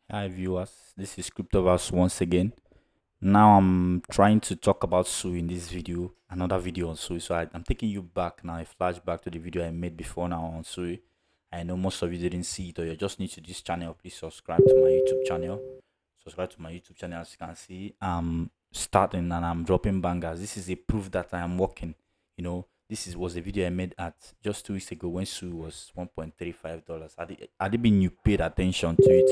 Hi viewers, this is Cryptoverse once again. Now I'm trying to talk about SUI in this video, another video on SUI. So I'm taking you back now, a flashback to the video I made before now on SUI. I know most of you didn't see it or you're just new to this channel. Please subscribe to my YouTube channel. Subscribe to my YouTube channel. As you can see, I'm starting and I'm dropping bangers. This is a proof that I am working. Was a video I made at just 2 weeks ago when SUI was $1.35. Had it been you paid attention to it,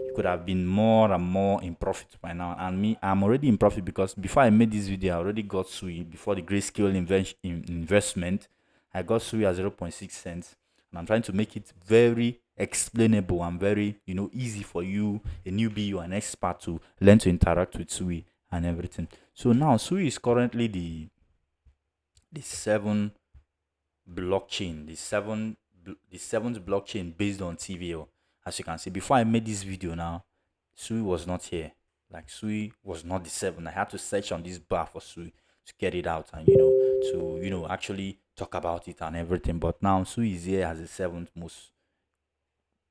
you could have been more and more in profit by now. And me, I'm already in profit because before I made this video, I already got SUI before the grayscale investment. I got SUI at 0.6 cents, and I'm trying to make it very explainable and very easy for you, a newbie, you an expert, to learn to interact with SUI and everything. So now SUI is currently the seven blockchain, the seventh blockchain based on TVL. As you can see, before I made this video now, SUI was not here. Like SUI was not the seven. I had to search on this bar for SUI to get it out and to actually talk about it and everything. But now SUI is here as the seventh most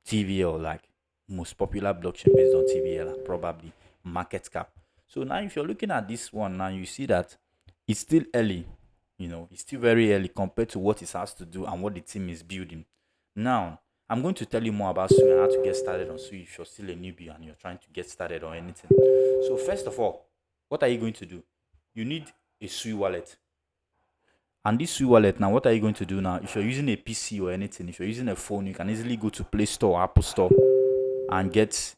TVL, like most popular blockchain based on TVL, and probably market cap. So now if you're looking at this one now, you see that it's still early. It's still very early compared to what it has to do and what the team is building. Now, I'm going to tell you more about SUI and how to get started on SUI if you're still a newbie and you're trying to get started on anything. So first of all, what are you going to do? You need a SUI wallet. And this SUI wallet now, what are you going to do now? If you're using a PC or anything, if you're using a phone, you can easily go to Play Store or Apple Store and get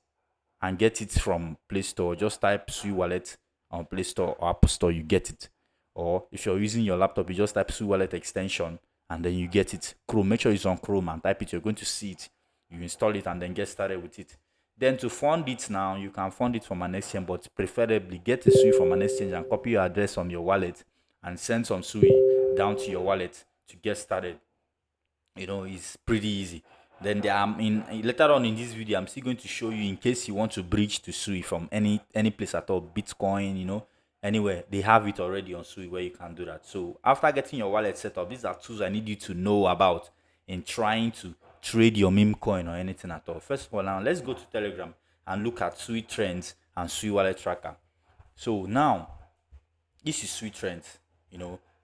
it from Play Store. Just type SUI wallet on Play Store or Apple Store, you get it. Or if you're using your laptop, you just type SUI wallet extension and then you get it. Chrome, make sure it's on Chrome and type it. You're going to see it. You install it and then get started with it. Then to fund it now, you can fund it from an exchange, but preferably get a SUI from an exchange and copy your address on your wallet and send some SUI down to your wallet to get started. It's pretty easy. Then I'm in later on in this video, I'm still going to show you in case you want to bridge to SUI from any place at all, Bitcoin, anywhere. They have it already on SUI where you can do that. So after getting your wallet set up, these are tools I need you to know about in trying to trade your meme coin or anything at all. First of all, now let's go to Telegram and look at SUI trends and SUI wallet tracker. So now this is SUI trends,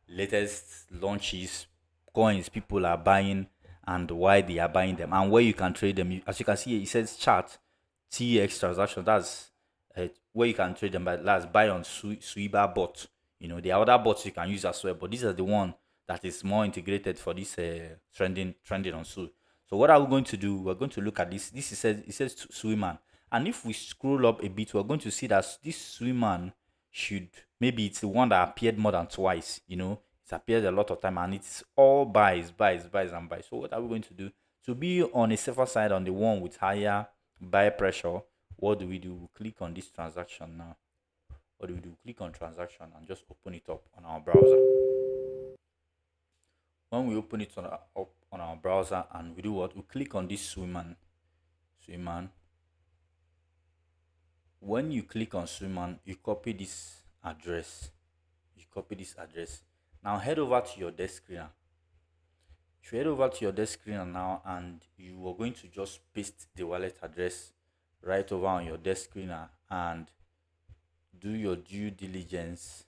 latest launches, coins people are buying and why they are buying them and where you can trade them. As you can see, it says chart TX transaction. That's where you can trade them. But last buy on Suiba bot. There are other bots you can use as well, but these are the one that is more integrated for this trending on Sui. So what are we going to do? We're going to look at this. It says Suiman, and if we scroll up a bit, we're going to see that this Suiman should, maybe it's the one that appeared more than twice. It's appeared a lot of time and it's all buys and buys. So what are we going to do to be on a safer side, on the one with higher buy pressure? What do? We click on this transaction now. What do? Click on transaction and just open it up on our browser. When we open it up on our browser and we do what? We click on this Suiman. When you click on Suiman, you copy this address. Now head over to your desk screener. If you head over to your desk screener now and you are going to just paste the wallet address right over on your desk screener and do your due diligence.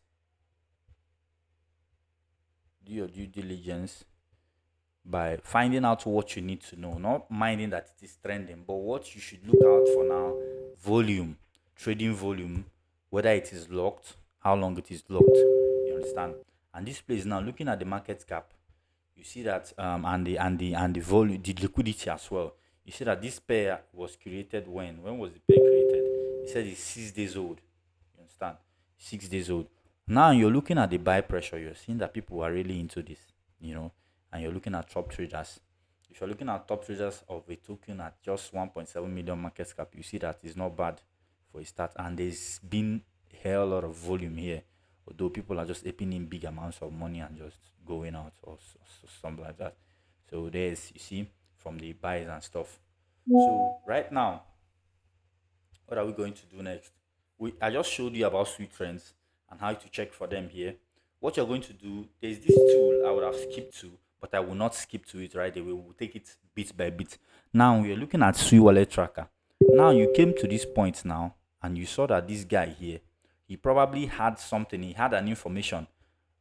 By finding out what you need to know, not minding that it is trending, but what you should look out for now: volume, trading volume, whether it is locked, how long it is locked. You understand? And this place now, looking at the market cap, you see that and the volume, the liquidity as well. You see that this pair was created when? When was the pair created? It says it's 6 days old. You understand? 6 days old. Now you're looking at the buy pressure. You're seeing that people are really into this, and you're looking at top traders. If you're looking at top traders of a token at just 1.7 million market cap, you see that it's not bad for a start. And there's been a hell lot of volume here, although people are just aping in big amounts of money and just going out or something like that. So there's, you see, from the buys and stuff. So right now, what are we going to do next? I just showed you about sweet trends and how to check for them here. What you're going to do, there's this tool I would have skipped to, but I will not skip to it right away. We'll take it bit by bit. Now we're looking at Sui Wallet Tracker. Now you came to this point now, and you saw that this guy here, he probably had something, he had an information,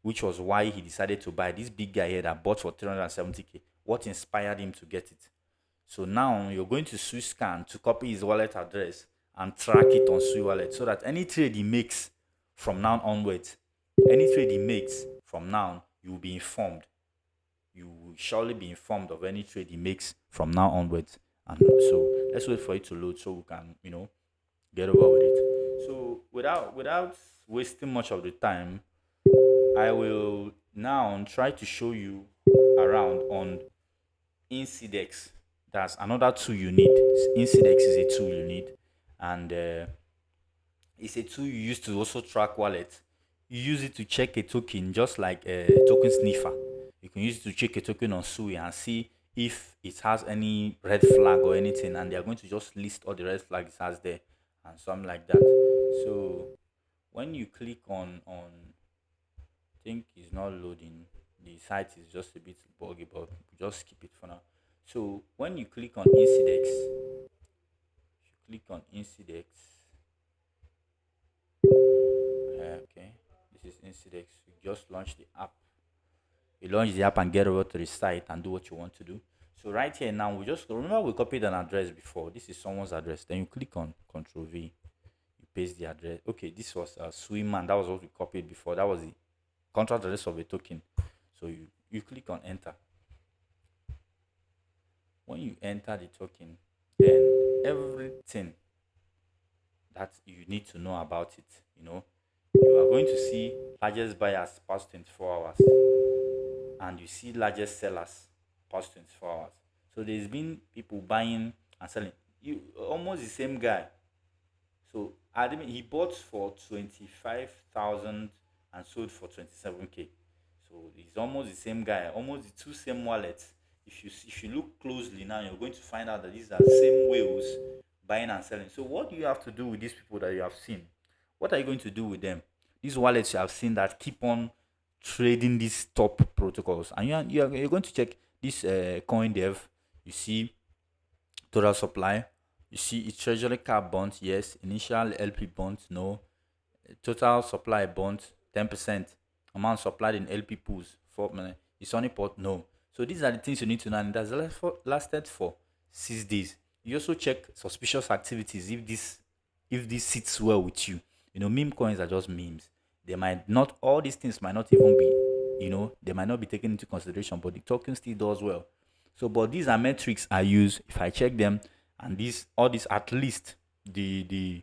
which was why he decided to buy this big guy here that bought for 370k. What inspired him to get it? So now you're going to SUI scan to copy his wallet address and track it on SUI wallet so that any trade he makes from now onwards, any trade he makes from now, you will be informed. You will surely be informed of any trade he makes from now onwards. And so let's wait for it to load so we can, get over with it. So without wasting much of the time, I will now try to show you around on Incidex. That's another tool you need. Incidex is a tool you need, and it's a tool you use to also track wallet. You use it to check a token, just like a token sniffer. You can use it to check a token on SUI and see if it has any red flag or anything, and they are going to just list all the red flags it has there and something like that. So when you click on, I think it's not loading. The site is just a bit buggy, but just keep it for now. So when you click on Incidex, okay, this is Incidex. You just launch the app. You launch the app and get over to the site and do what you want to do. So right here now, we just remember we copied an address before. This is someone's address. Then you click on Control V. You paste the address. Okay, this was a SUI man. That was what we copied before. That was the contract address of a token. So you click on Enter. When you enter the token, then everything that you need to know about it, you are going to see largest buyers past 24 hours and you see largest sellers past 24 hours. So there's been people buying and selling. You almost the same guy. So he bought for 25,000 and sold for 27k. So it's almost the same guy, almost the two same wallets. If you look closely now, you're going to find out that these are the same whales buying and selling. So what do you have to do with these people that you have seen? What are you going to do with them? These wallets you have seen that keep on trading these top protocols, and you're going to check this coin dev. You see total supply. You see its treasury cap bonds, yes. Initial LP bonds, no. Total supply bonds, 10%. Amount supplied in LP pools, 4 million. It's only port, no. So these are the things you need to know, and that's lasted for 6 days. You also check suspicious activities if this sits well with you. Meme coins are just memes. They might not, all these things might not even be, they might not be taken into consideration, but the token still does well. So, but these are metrics I use. If I check them, and all these, at least the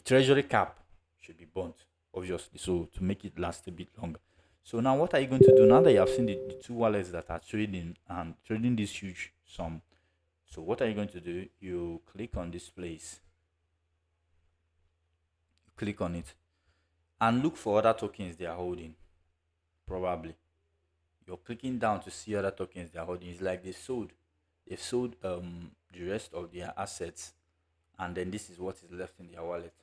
treasury cap should be burnt, obviously, so to make it last a bit longer. So now what are you going to do now that you have seen the two wallets that are trading and trading this huge sum? So what are you going to do? You click on this place, you click on it, and look for other tokens they are holding. Probably you're clicking down to see other tokens they are holding. It's like they've sold the rest of their assets, and then this is what is left in their wallet.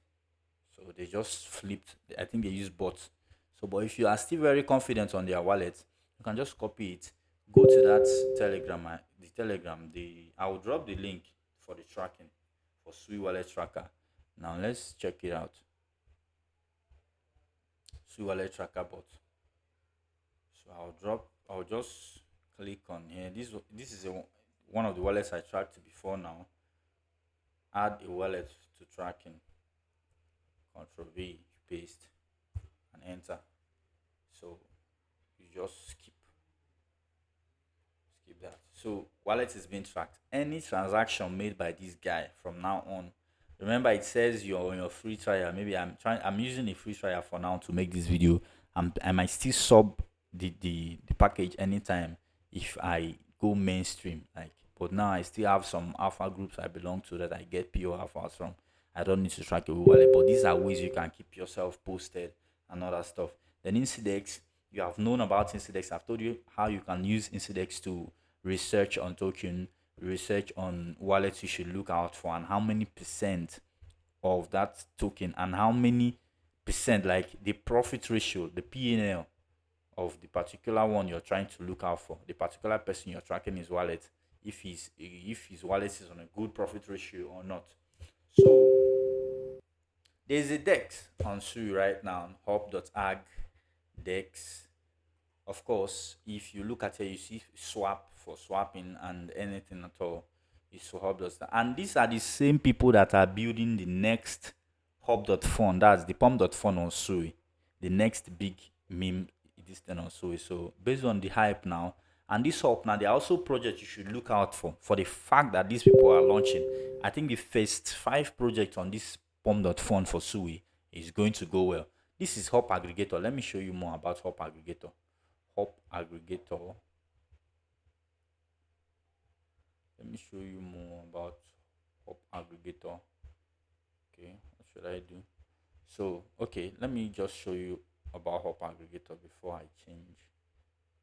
So they just flipped. I think they use bots. So, but if you are still very confident on their wallet, you can just copy it. Go to that Telegram. The Telegram. I will drop the link for the tracking for SUI Wallet Tracker. Now let's check it out. SUI Wallet Tracker bot. So I'll just click on here. This is one of the wallets I tracked before now. Add a wallet to tracking. Control V, paste, and enter. So you just skip that. So wallet is being tracked. Any transaction made by this guy from now on, remember it says you're on your free trial. Maybe I'm using a free trial for now to make this video. I might still sub the package anytime if I go mainstream. But now I still have some alpha groups I belong to that I get pure alphas from. I don't need to track your wallet, but these are ways you can keep yourself posted and other stuff. Then Incidex, you have known about Incidex. I've told you how you can use Incidex to research on token, research on wallets you should look out for, and how many percent of that token and how many percent, like the profit ratio, the P&L of the particular one you're trying to look out for, the particular person you're tracking his wallet, if his wallet is on a good profit ratio or not. So there's a dex on SUI right now, hop.ag dex. Of course, if you look at it, you see swap for swapping and anything at all. Is for hub.ag. And these are the same people that are building the next hub.fun. That's the pump.fun on SUI. The next big meme this thing on SUI. So based on the hype now, and this hub now, there are also projects you should look out for the fact that these people are launching. I think the first 5 projects on this pump.fun for SUI is going to go well. This is hop aggregator. Let me show you more about hop aggregator. Hop aggregator. Let me show you more about hop aggregator. Okay, what should I do? So okay, let me just show you about hop aggregator before I change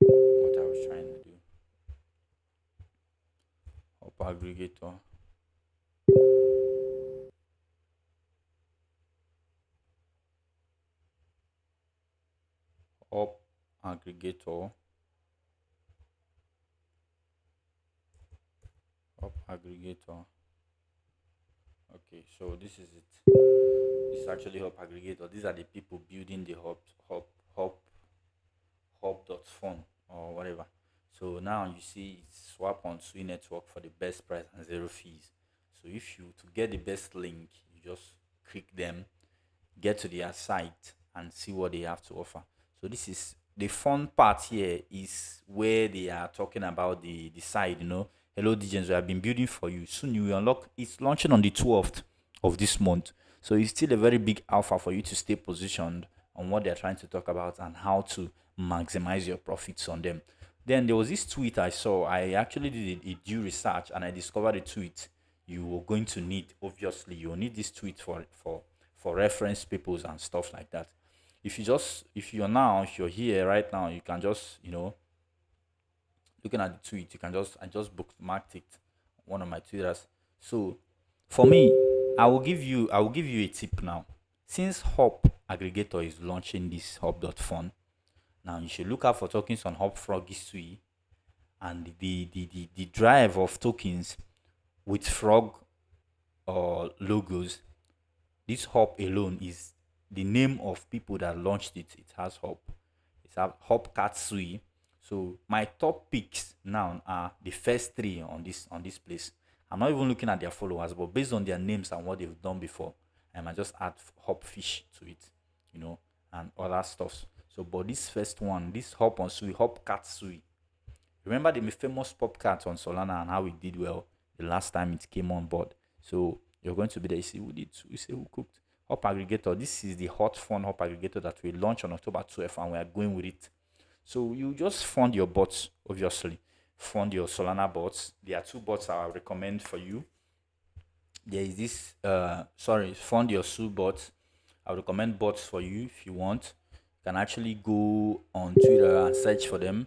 what I was trying to do. Hop aggregator. Hop aggregator. Hop aggregator. Okay, so this is it. This is actually hop aggregator. These are the people building the hop.fun or whatever. So now you see it's swap on SUI network for the best price and zero fees. So if you to get the best link, you just click them, get to their site and see what they have to offer. So this is the fun part here is where they are talking about the side, Hello DJs, we have been building for you. Soon you will unlock it's launching on the 12th of this month. So it's still a very big alpha for you to stay positioned on what they're trying to talk about and how to maximize your profits on them. Then there was this tweet I saw. I actually did a due research and I discovered a tweet you were going to need. Obviously, you'll need this tweet for reference papers and stuff like that. If you're here right now, you can just looking at the tweet, you can just I just bookmarked it, one of my tweeters. So for me, I will give you a tip now. Since Hop aggregator is launching this hop.fun, now you should look out for tokens on Hop Froggy Sui and the drive of tokens with frog or logos. This hop alone is the name of people that launched it. It has hop. It's a hop Katsui. So my top picks now are the first three on this place. I'm not even looking at their followers, but based on their names and what they've done before, I might just add hop fish to it, and other stuffs. So, but this first one, this hop on Sui, hop Katsui. Remember the famous pop cat on Solana and how it did well the last time it came on board. So you're going to be there. You see who did. You see who cooked. Hop aggregator. This is the hot fun hop aggregator that we launched on October 12th, and we are going with it. So you just fund your bots, obviously. Fund your Solana bots. There are 2 bots I recommend for you. There is this. Fund your SU bots. I would recommend bots for you if you want. You can actually go on Twitter and search for them,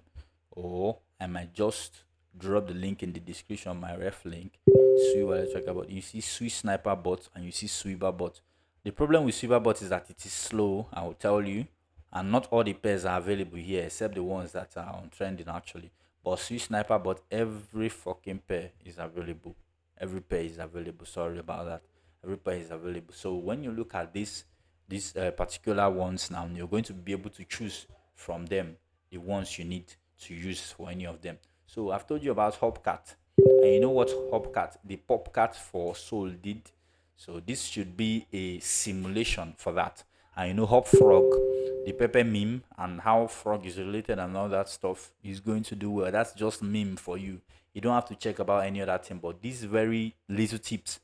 or I might just drop the link in the description, my ref link. Sui wallet tracker bot. You see Sui sniper bot and you see Sweeper bot. The problem with Sweeper bot is that it is slow, I will tell you, and not all the pairs are available here except the ones that are on trending actually. But Sui sniper bot, every fucking pair is available. Every pair is available. Sorry about that. Every pair is available. So when you look at these particular ones now, you're going to be able to choose from them the ones you need to use for any of them. So I've told you about Hopcat, and you know what Hopcat, the Popcat for Soul did. So this should be a simulation for that. And you know Hop Frog, the Pepper meme, and how frog is related and all that stuff is going to do well. That's just meme for you. You don't have to check about any other thing. But these very little tips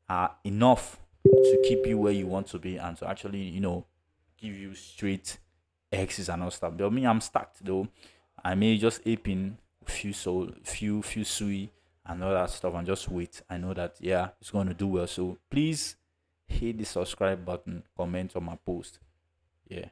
are enough to keep you where you want to be and to actually, give you straight X's and all stuff. But me, I'm stacked though. I may just ape in few Sui and all that stuff and just wait. I know that it's going to do well. So please hit the subscribe button, comment on my post. Yeah.